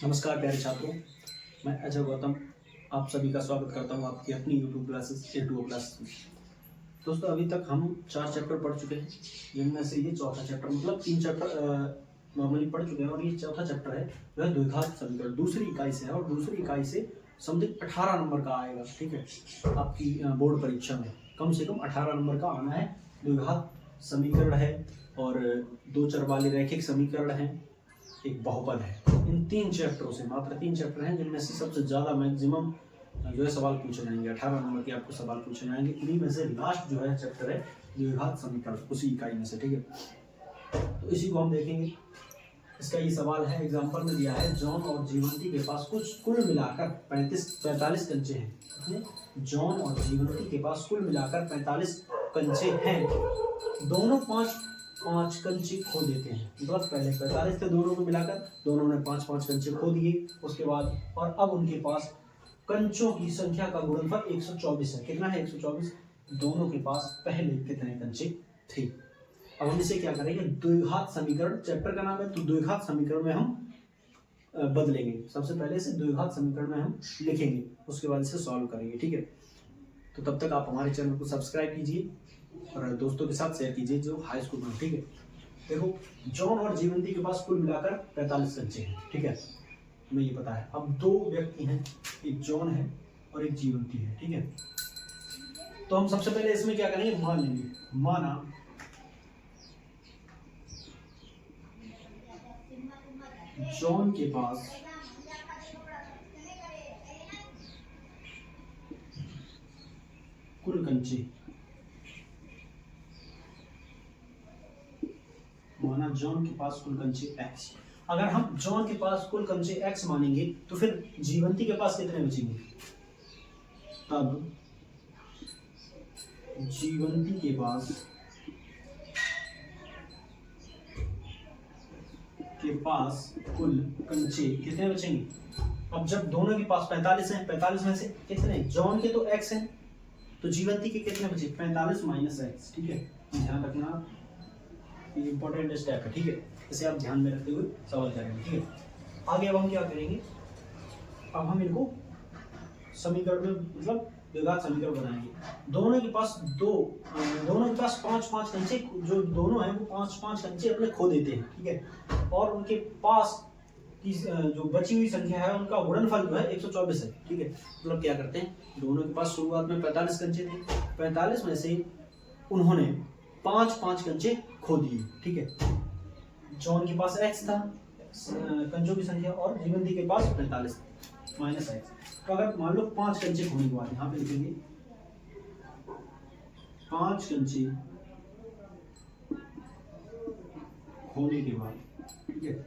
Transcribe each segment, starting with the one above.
नमस्कार प्यारे छात्रों, मैं अजय गौतम आप सभी का स्वागत करता हूं आपकी अपनी यूट्यूब क्लासेस A2O क्लासेस में। दोस्तों अभी तक हम 4 चैप्टर पढ़ चुके हैं, जिनमें से ये चौथा चैप्टर मतलब 3 चैप्टर नॉर्मली पढ़ चुके हैं और ये चौथा चैप्टर है वह द्विघात समीकरण दूसरी इकाई से है और दूसरी इकाई से समथिंग 18 नंबर का आएगा। ठीक है, आपकी बोर्ड परीक्षा में कम से कम 18 नंबर का आना है। द्विघात समीकरण है और दो चर वाले रैखिक समीकरण है, एक बहुपद है। इन 3 चैप्टरों से मात्र 3 चैप्टर हैं जिनमें से सबसे ज़्यादा मैक्सिमम जो है सवाल पूछे जाएंगे। 18 नंबर के आपको सवाल पूछे जाएंगे। इन्हीं में से लास्ट जो है चैप्टर है द्विघात समीकरण, उसी इकाई में से। ठीक है, तो इसी को हम देखेंगे। इसका ये सवाल है, एग्जाम्पल में दिया है जॉन और जीवंती के पास कुल मिलाकर 45 कंचे हैं। जॉन और जीवंती के पास कुल मिलाकर 45 कंचे हैं। दोनों 5 कंचे खो देते हैं। मतलब पहले 45 थे, दोनों को मिलाकर दोनों ने 5 कंचे खो दिए। उसके बाद और अब उनके पास कंचों की संख्या का गुणनफल 124 है। कितना है? 124। दोनों के पास पहले कितने कंचे थे? अब हम इसे क्या करेंगे? द्विघात समीकरण, चैप्टर का नाम है तो द्विघात समीकरण में हम बदलेंगे। सबसे पहले इसे द्विघात समीकरण में हम लिखेंगे, उसके बाद इसे सॉल्व करेंगे। ठीक है, तो तब तक आप हमारे चैनल को सब्सक्राइब कीजिए और दोस्तों के साथ शेयर कीजिए जो हाई स्कूल में। ठीक है, देखो जॉन और जीवंती के पास कुल मिलाकर 45 कंचे हैं। ठीक है, हमें ये पता है। अब 2 व्यक्ति हैं, एक जॉन है और एक जीवंती है। ठीक है, तो हम सबसे पहले इसमें क्या करेंगे? मान लेंगे। माना जॉन के पास कुल कंचे, माना जॉन के पास कुल कंचे x। अगर हम जॉन के पास कुल कंचे x मानेंगे तो फिर जीवंती के पास कितने बचेंगे? तब जीवंती के पास कुल कंचे कितने बचेंगे? अब जब दोनों के पास 45 हैं, 45 में से कितने? जॉन के तो x हैं, तो जीवंती के कितने बचे? 45 माइनस x। ठीक है, ध्यान रखना, ये इंपॉर्टेंट स्टेप है। ठीक है, इसे आप ध्यान में रखते हुए सवाल करेंगे। ठीक है, आगे अब हम क्या करेंगे? अब हम इनको समीकरण में मतलब द्विघात समीकरण बनाएंगे। दोनों के पास 5 कंचे, जो दोनों हैं वो 5 कंचे अपने खो देते हैं। ठीक है, और उनके पास की जो बची हुई संख्या है उनका गुणनफल जो है 124 है। ठीक है, मतलब क्या करते हैं? दोनों के पास शुरुआत में 45 कंचे थे, 45 में से उन्होंने 5 कंचे खो दिए। ठीक है, जॉन के पास x था, कंचों की संख्या, और जीवंती के पास 45 माइनस x। तो अगर मान लो 5 कंचे खोने के बाद यहाँ पे लिखेंगे 5 कंचे खोने के बाद। ठीक है,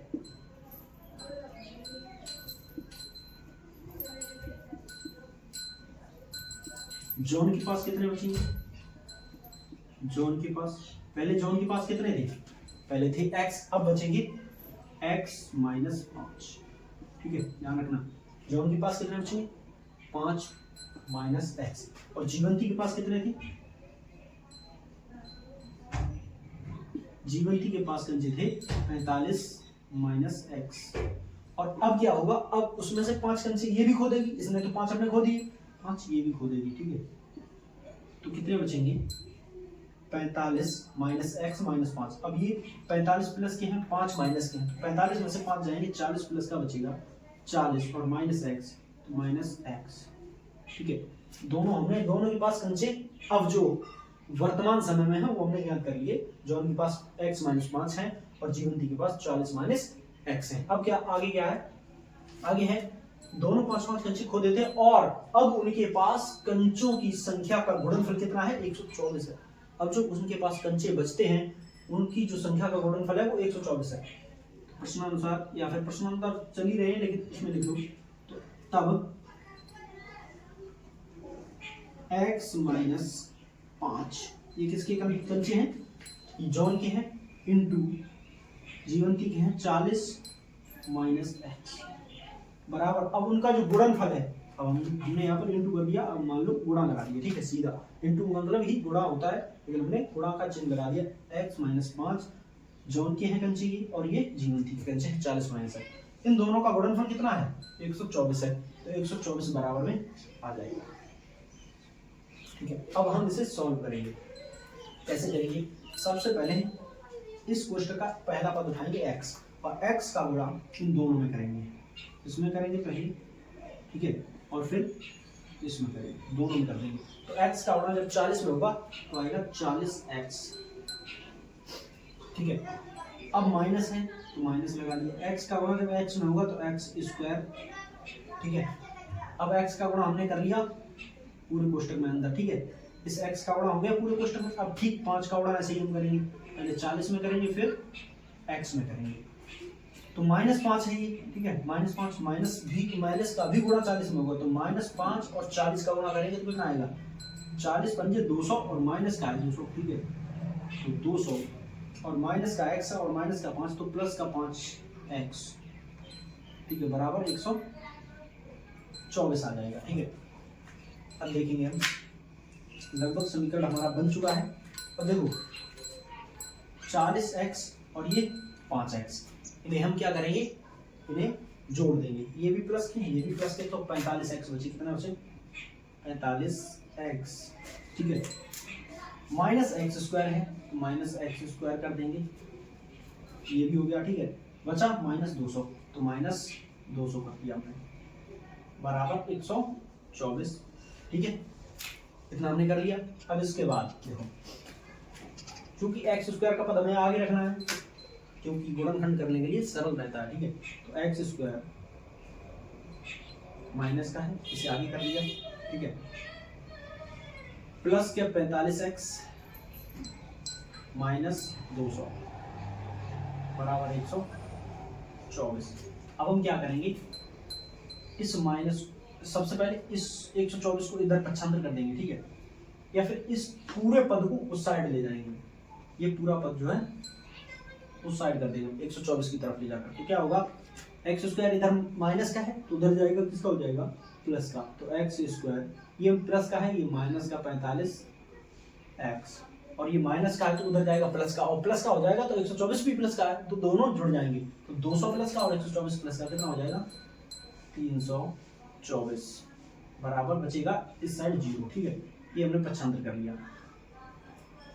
जॉन के पास कितने बचेंगे? जॉन के पास कितने थे? पहले थे x, अब बचेंगे x माइनस 5। ठीक है, ध्यान रखना, जॉन के पास कितने बचेंगे? 5 माइनस x। और जीवंती के पास कितने थे? जीवंती के पास कंचे थे 45 माइनस x। और अब क्या होगा? अब उसमें से 5 कंचे ये भी खो देगी, इसने तो 5 अपने खो दिए, 5 ये भी खो देगी। ठीक है, तो कितने बचेंगे? 45 माइनस x माइनस 5। अब ये 45 प्लस के हैं, 5 माइनस के हैं। 45 में से 5 जाएंगे, 40 प्लस का बचेगा 40 और माइनस x तो माइनस x। ठीक है, दोनों के पास कंचे अब जो वर्तमान समय में है वो हमने ज्ञात कर लिए। जॉन के पास x माइनस 5 है और जीवंती के पास 40 माइनस x है। अब क्या आगे क्या है? आगे है दोनों 5 कंचे खो देते हैं और अब उनके पास कंचों की संख्या का गुणनफल कितना है? 124 है। अब जो उनके पास कंचे बचते हैं उनकी जो संख्या का गुणनफल है वो 124 है। प्रश्नानुसार या फिर प्रश्नानुसार चल ही रहे हैं लेकिन इसमें लिख लो, तो तब x माइनस 5 ये किसके कंचे हैं? जॉन के हैं, इंटू जीवंती के हैं 40 माइनस x बराबर। अब उनका जो गुणनफल है, अब हमने यहाँ पर इंटू कर दिया, अब मान लो गुणा लगा दिया। ठीक है, सीधा इंटू मतलब ही गुणा होता है, लेकिन हमने गुणा का चिन्ह लगा दिया। x माइनस 5 जॉन के हैं कंचे की और ये जीवंती के कंचे हैं 40 माइनस है। इन दोनों का गुणनफल कितना है 124 है, तो 124 बराबर में आ जाएगा। ठीक है, अब हम इसे सॉल्व करेंगे। कैसे करेंगे? सबसे पहले इस कोष्टक का पहला पद उठाएंगे x और x का गुणा इन दोनों में करेंगे, इसमें करेंगे पहले, ठीक है, और फिर इसमें करेंगे, दोनों में कर देंगे। तो x का गुणा जब 40 में होगा तो आएगा 40x। ठीक है, अब माइनस है तो माइनस लगा दिया। x का गुणा जब x में होगा तो x स्क्वायर। ठीक है, अब x का गुणा हमने कर लिया पूरे कोष्टक में अंदर। ठीक है, इस x का गुणा हो गया पूरे कोष्टक में। अब ठीक 5 का गुणा ऐसे ही हम करेंगे, पहले 40 में करेंगे फिर x में करेंगे, तो -5 है ये। ठीक है, -5 माइनस का भी गुणा 40 में होगा, तो -5 और 40 का गुणा करेंगे तो कितना आएगा 40 पंजे 200 और माइनस का है 200। ठीक है, तो 200 और माइनस का x है और माइनस का 5 तो प्लस का 5x। ठीक है, बराबर 124 आ जाएगा। ठीक है, अब देखेंगे हम लगभग समीकरण हमारा बन चुका है। और देखो 40x और ये 5x, इन्हें हम क्या करेंगे, इन्हें जोड़ देंगे। ये भी प्लस के ये भी प्लस के, तो 45x बचे। कितना बचे 45x। ठीक है, माइनस एक्स स्क्वायर है तो माइनस एक्स स्क्वायर कर देंगे, ये भी हो गया। ठीक है, बचा -200 तो -200 कर दिया हमने, बराबर 124। ठीक है, इतना हमने कर लिया। अब इसके बाद देखो, क्योंकि एक्स स्क्वायर का पद हमें आगे रखना है, क्योंकि गुणनखंड करने के लिए सरल रहता है। ठीक है, तो एक्स स्क्वायर माइनस का है, इसे आगे कर लिया। ठीक है, प्लस के 45x -200 बराबर 124। अब हम क्या करेंगे, इस माइनस सबसे पहले इस 124 को इधर पक्षांतर कर देंगे। ठीक है, या फिर इस पूरे पद को उस साइड ले जाएंगे, ये पूरा पद जो है उस साइड कर देंगे 124 की तरफ ले जाकर। तो क्या होगा, एक्स स्क्वायर इधर माइनस का है तो उधर जाएगा किसका हो जाएगा प्लस का, तो एक्स स्क्वायर ये प्लस का है, ये माइनस का 45x, और ये माइनस का है तो उधर जाएगा प्लस का, और प्लस का हो जाएगा तो 124 भी प्लस का है तो दोनों जुड़ जाएंगे, तो 200 प्लस का और 124 प्लस का कितना हो जाएगा 324 बराबर बचेगा इस साइड 0। ठीक है, ये हमने पक्षांतर कर लिया।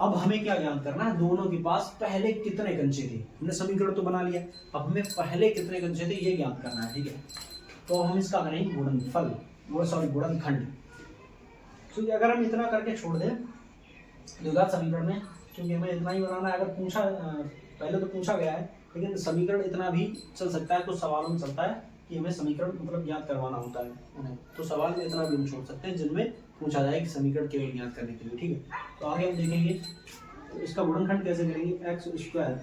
अब हमें क्या ज्ञात करना है, दोनों के पास पहले कितने कंचे थे। हमने समीकरण तो बना लिया, अब हमें पहले कितने कंचे थे ये ज्ञात करना है। ठीक है, तो हम इसका करेंगे गुणनफल, गुणनखंड। क्योंकि अगर हम इतना करके छोड़ दें द्विघात समीकरण में, क्योंकि हमें इतना ही बनाना है, अगर पूछा पहले तो पूछा गया है, लेकिन समीकरण इतना भी चल सकता है, तो सवालों में चलता है कि हमें समीकरण मतलब ज्ञात करवाना होता है, तो सवाल में इतना भी हम छोड़ सकते हैं जिनमें पूछा जाए कि समीकरण केवल ज्ञात करने के लिए। ठीक है, तो आगे हम देखेंगे तो इसका गुणनखंड कैसे करेंगे, एक्स स्क्वायर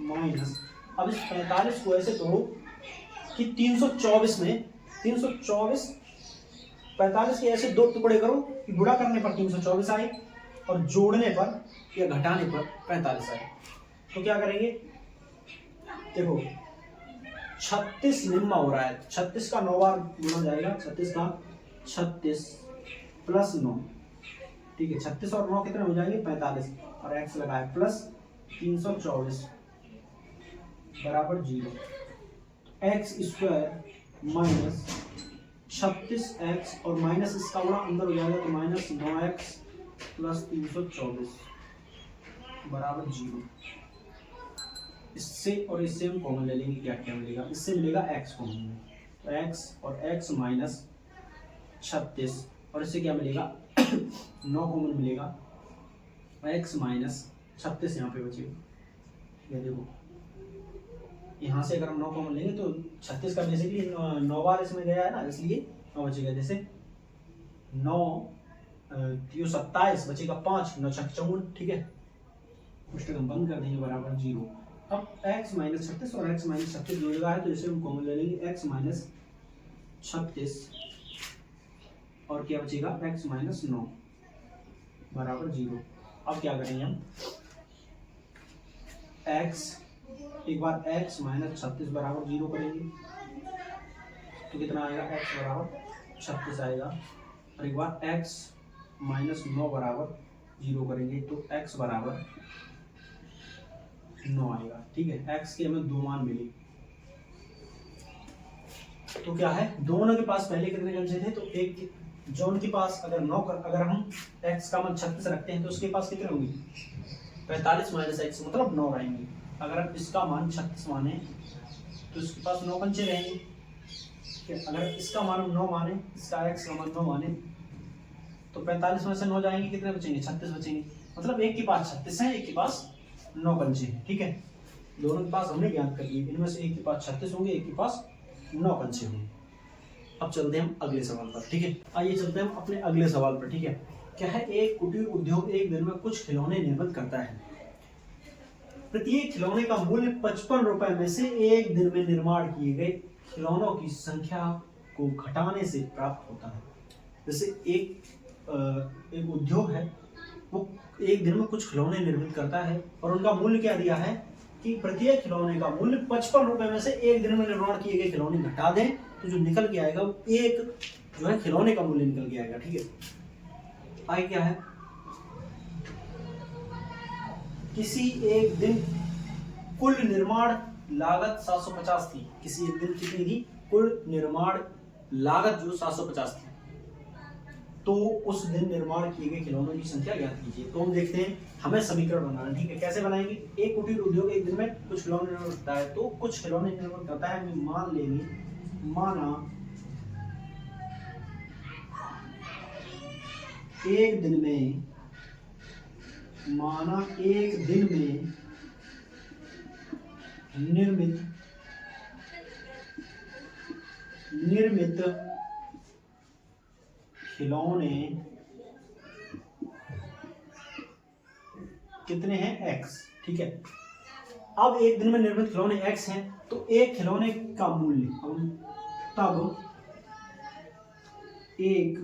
माइनस, अब इस 45 को ऐसे तोड़ो कि 324 में 324 45 के ऐसे दो टुकड़े करो कि गुणा करने पर 324 आए और जोड़ने पर या घटाने पर 45 आए। तो क्या करेंगे, देखो 36 निम्मा हो रहा है, 36 का 9 बार गुणा जाएगा, 36 प्लस 9। ठीक है, 36 और 9 कितने हो जाएंगे 45, और x लगाए प्लस 324 बराबर 0। एक्स स्क्वायर माइनस 36x और माइनस इसका गुणा अंदर हो जाएगा तो -9x प्लस 324 बराबर 0। इससे और इससे हम कॉमन ले लेंगे, क्या मिलेगा, इससे मिलेगा x कॉमन में, तो x और x माइनस 36 और इससे क्या मिलेगा 9 कॉमन मिलेगा, x माइनस 36 यहाँ पे बचेगा। ये देखो यहाँ से अगर हम 9 कॉमन लेंगे तो 36 का बेसिकली 9 बार इसमें गया है ना, इसलिए 9 बचेगा। जैसे 9 27 बचेगा 5, 9 54। ठीक है, कोष्टक हम बंद कर देंगे बराबर 0। अब x माइनस 36 और x माइनस 36 दो जगह है तो इसे हम कॉमन ले लेंगे, x माइनस 36 और क्या बचेगा x माइनस 9 बराबर 0। अब क्या करेंगे हम, x एक बार x माइनस 36 बराबर 0 करेंगे तो कितना आएगा, x बराबर 36 आएगा, और एक बार x माइनस 9 बराबर 0 करेंगे तो x बराबर 9 आएगा। ठीक है, x के हमें दो मान मिले, तो क्या है, दोनों के पास पहले कितने कंचे थे, तो एक जॉन के पास अगर 9 अगर हम x का मान 36 रखते हैं तो उसके पास कितने होंगे, 45 माइनस x मतलब 9 रहेंगे। अगर हम इसका मान 36 माने तो इसके पास 9 कंचे रहेंगे। अगर इसका मान 9 माने, इसका x का मान 9 माने तो 45 में से 9 जाएंगे, कितने बचेंगे, 36 बचेंगे। मतलब एक के पास 36 है, एक के पास 9 कंचे हैं। ठीक है, दोनों के पास हमने ज्ञात कर लिए, इनमें से एक के पास 36 होंगे, एक के पास 9 कंचे होंगे। अब चलते हैं हम अगले सवाल पर। ठीक है, आइए चलते हैं हम अपने अगले सवाल पर। ठीक है, क्या है, एक कुटीर उद्योग एक दिन में कुछ खिलौने निर्मित करता है। प्रत्येक खिलौने का मूल्य 55 रुपए में से एक दिन में निर्माण किए गए खिलौनों की संख्या को घटाने से प्राप्त होता है। जैसे एक उद्योग है, वो एक दिन में कुछ खिलौने निर्मित करता है और उनका मूल्य क्या दिया है कि प्रत्येक खिलौने का मूल्य 55 रुपए में से एक दिन में निर्माण किए गए खिलौने घटा दें तो जो निकल के आएगा वो एक जो है खिलौने का मूल्य निकल के आएगा। ठीक है, आगे क्या है, किसी एक दिन कुल निर्माण लागत 750 थी। किसी एक दिन कितनी थी, कुल निर्माण लागत जो 750 थी, तो उस दिन निर्माण किए गए खिलौनों की संख्या ज्ञात कीजिए। तो हम देखते हैं, हमें समीकरण बनाना। ठीक है, कैसे बनाएंगे, एक कुटीर उद्योग एक दिन में कुछ खिलौने निर्मित करता है, तो कुछ खिलौने निर्मित करता है, हम मान लेंगे, माना एक दिन में, माना एक दिन में निर्मित खिलौने कितने हैं, x। ठीक है, अब एक दिन में निर्मित खिलौने x हैं, तो एक खिलौने का मूल्य, तब एक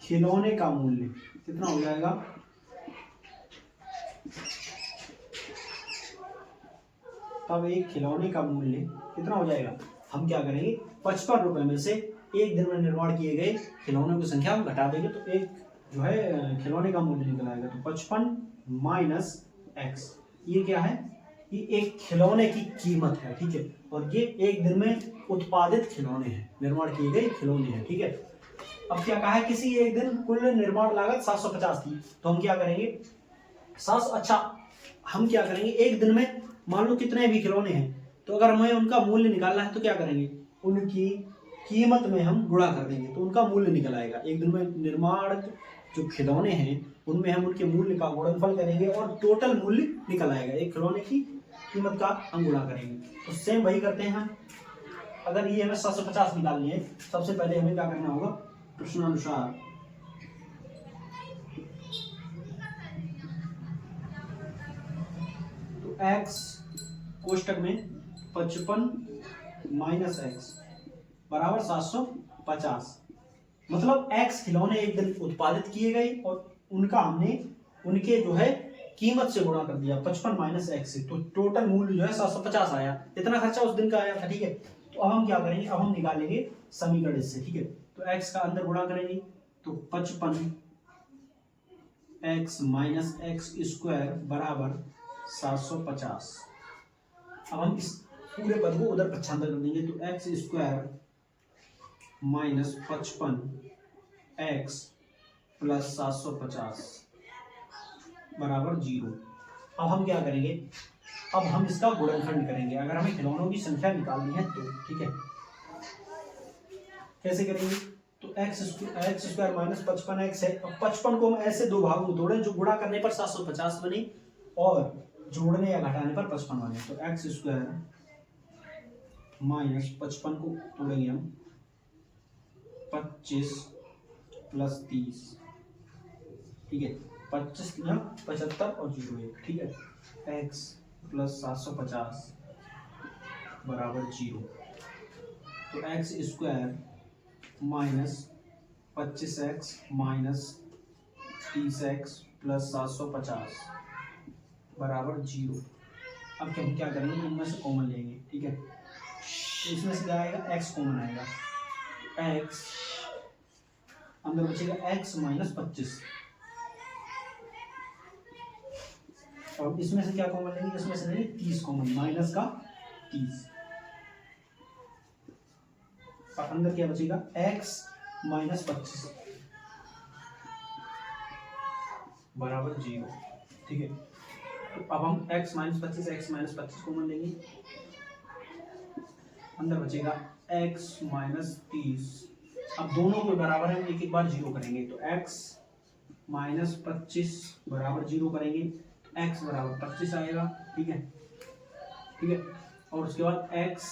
खिलौने का मूल्य कितना हो जाएगा, तब एक खिलौने का मूल्य कितना हो जाएगा, हम क्या करेंगे, 55 रुपए में से एक दिन में निर्माण किए गए खिलौनों की संख्या हम घटा देंगे तो एक जो है खिलौने का मूल्य निकल आएगा। तो 55 माइनस x, ये क्या है, ये एक खिलौने की कीमत है। ठीक है, और ये एक दिन में उत्पादित खिलौने हैं, निर्माण किए गए खिलौने हैं। ठीक है, अब क्या कहा है, किसी एक दिन कुल निर्माण लागत 750 थी, तो हम क्या करेंगे, हम क्या करेंगे, एक दिन में मान लो कितने भी खिलौने हैं, तो अगर हमें उनका मूल्य निकालना है तो क्या करेंगे, उनकी कीमत में हम गुणा कर देंगे तो उनका मूल्य निकल आएगा। एक दिन में निर्माण जो खिलौने हैं उनमें हम उनके मूल्य का गुणनफल करेंगे और टोटल मूल्य निकल आएगा, एक खिलौने की कीमत का हम गुणा करेंगे। तो सेम वही करते हैं हम, अगर ये हमें 750 निकालनी है, सबसे पहले हमें क्या करना होगा, प्रश्नानुसार तो x कोष्टक में 55 माइनस x बराबर 750, मतलब x खिलौने एक दिन उत्पादित किए गए और उनका हमने उनके जो है कीमत से गुणा कर दिया 55 माइनस x से, तो टोटल मूल्य जो है 750 आया, इतना खर्चा उस दिन का आया था। ठीक है, तो अब हम क्या करेंगे, अब हम निकालेंगे समीकरण इससे। ठीक है, तो x का अंदर गुणा करेंगे तो 55 x माइनस एक्स स्क्वायर बराबर 750। अब हम इस पूरे पद को उधर पक्षांतर कर देंगे तो x square minus 55 x plus 750 बराबर 0। अब हम क्या करेंगे, अब हम इसका गुणनखंड करेंगे अगर हमें खिलौनों की संख्या निकालनी है तो। ठीक है, कैसे करेंगे, तो एक्स स्क्वायर माइनस 55x है, अब 55 को हम ऐसे दो भागों में तोड़ें जो गुणा करने पर 750 बने और जोड़ने या घटाने पर 55 बने। तो एक्स स्क्वायर माइनस 55 को तोड़ेंगे हम 25 प्लस 30। ठीक है, 25 75 और 0 1। ठीक है, x प्लस 750 बराबर 0। तो x square minus 25x minus 30x plus 750 बराबर 0। अब हम क्या करेंगे, इनमें से कॉमन लेंगे। ठीक है, तो इसमें से क्या आएगा, x कॉमन आएगा, x अंदर बचेगा x माइनस 25। और इसमें से क्या कॉमन लेंगे, इसमें से लेंगे 30 कॉमन, माइनस का 30। और अंदर क्या बचेगा x माइनस 25 बराबर 0। ठीक है, तो अब हम x माइनस 25 कॉमन लेंगे, अंदर बचेगा x माइनस 30। अब दोनों को बराबर हम एक एक बार 0 करेंगे, तो x माइनस 25 बराबर 0 करेंगे तो x बराबर 25 आएगा। ठीक है, ठीक है, और उसके बाद x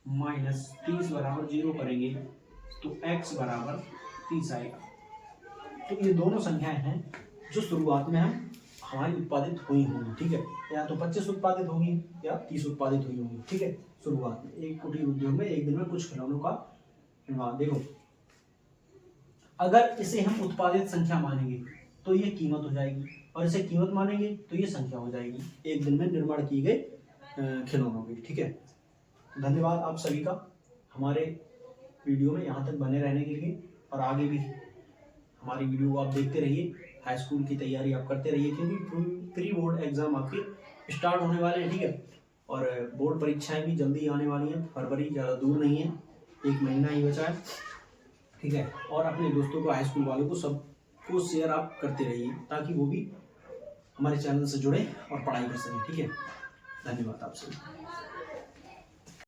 माइनस 30 बराबर 0 करेंगे तो x बराबर 30 आएगा। तो ये दोनों संख्याएं हैं जो शुरुआत में हम हमारी उत्पादित हुई होंगी। ठीक है, या तो 25 उत्पादित होगी या 30 उत्पादित हुई होंगी। ठीक है, शुरुआत में एक कुटीर उद्योग में एक दिन में कुछ खिलौनों का निर्माण। देखो, अगर इसे हम उत्पादित संख्या मानेंगे तो ये कीमत हो जाएगी, और इसे कीमत मानेंगे तो ये संख्या हो जाएगी एक दिन में निर्माण किए गए खिलौनों की। ठीक है, धन्यवाद आप सभी का हमारे वीडियो में यहाँ तक बने रहने के लिए, और आगे भी हमारी वीडियो को आप देखते रहिए। हाई स्कूल की तैयारी आप करते रहिए, क्योंकि प्री बोर्ड एग्जाम आपके स्टार्ट होने वाले हैं। ठीक है, और बोर्ड परीक्षाएं भी जल्दी आने वाली हैं, फरवरी ज़्यादा दूर नहीं है, 1 महीना ही बचा है। ठीक है, और अपने दोस्तों को, हाई स्कूल वालों को, सबको शेयर आप करते रहिए ताकि वो भी हमारे चैनल से जुड़े और पढ़ाई कर सकें। ठीक है, धन्यवाद आप सभी।